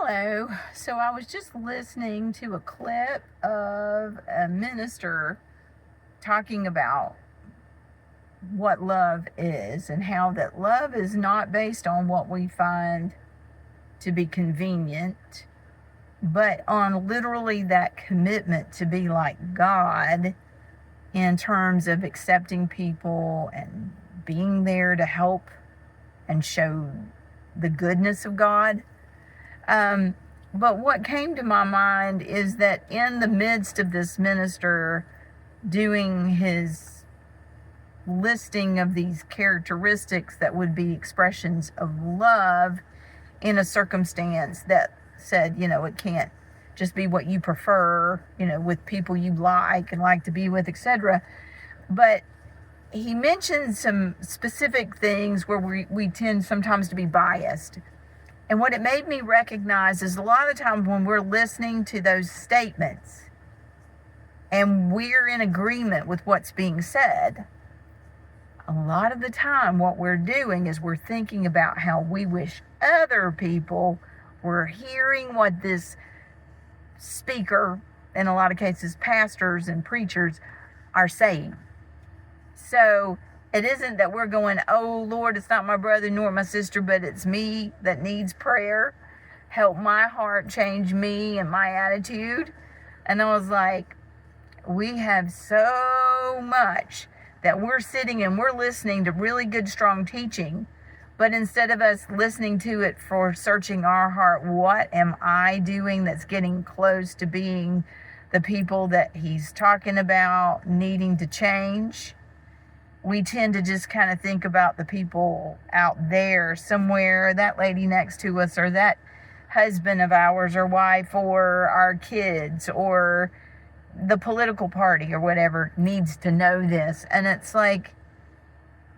Hello. So I was just listening to a clip of a minister talking about what love is and how that love is not based on what we find to be convenient, but on literally that commitment to be like God in terms of accepting people and being there to help and show the goodness of God. But what came to my mind is that in the midst of this minister doing his listing of these characteristics that would be expressions of love in a circumstance that said, it can't just be what you prefer, with people you like and like to be with, etc. But he mentioned some specific things where we tend sometimes to be biased. And what it made me recognize is a lot of the time when we're listening to those statements and we're in agreement with what's being said, a lot of the time what we're doing is we're thinking about how we wish other people were hearing what this speaker, in a lot of cases pastors and preachers, are saying. So it isn't that we're going, oh Lord, it's not my brother nor my sister, but it's me that needs prayer. Help my heart, change me and my attitude. And I was like, we have so much that we're sitting and we're listening to really good, strong teaching. But instead of us listening to it for searching our heart, what am I doing that's getting close to being the people that he's talking about needing to change? We tend to just kind of think about the people out there somewhere, that lady next to us, or that husband of ours, or wife, or our kids, or the political party, or whatever needs to know this. And it's like,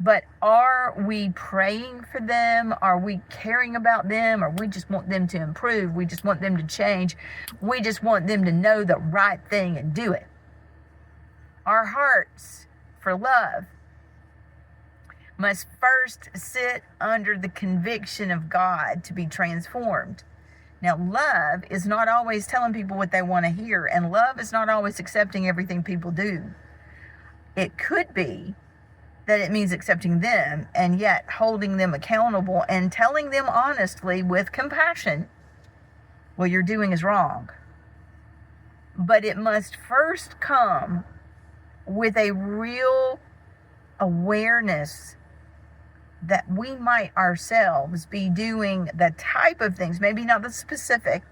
but are we praying for them? Are we caring about them? Or we just want them to improve? We just want them to change. We just want them to know the right thing and do it. Our hearts for love must first sit under the conviction of God to be transformed. Now, love is not always telling people what they want to hear, and love is not always accepting everything people do. It could be that it means accepting them and yet holding them accountable and telling them honestly with compassion, what you're doing is wrong. But it must first come with a real awareness that we might ourselves be doing the type of things, maybe not the specific,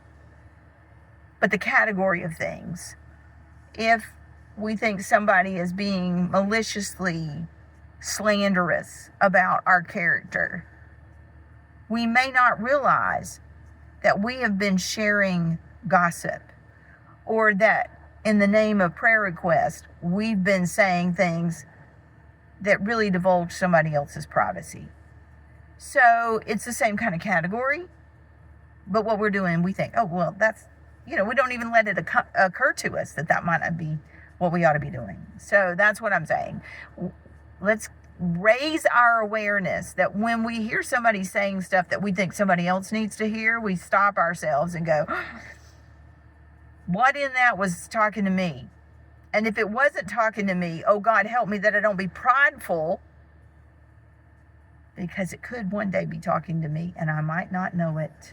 but the category of things. If we think somebody is being maliciously slanderous about our character, we may not realize that we have been sharing gossip, or that in the name of prayer request, we've been saying things that really divulge somebody else's privacy. So it's the same kind of category, but what we're doing, we think, oh, well, that's, we don't even let it occur to us that might not be what we ought to be doing. So that's what I'm saying. Let's raise our awareness that when we hear somebody saying stuff that we think somebody else needs to hear, we stop ourselves and go, what in that was talking to me? And if it wasn't talking to me, oh God, help me that I don't be prideful, because it could one day be talking to me and I might not know it.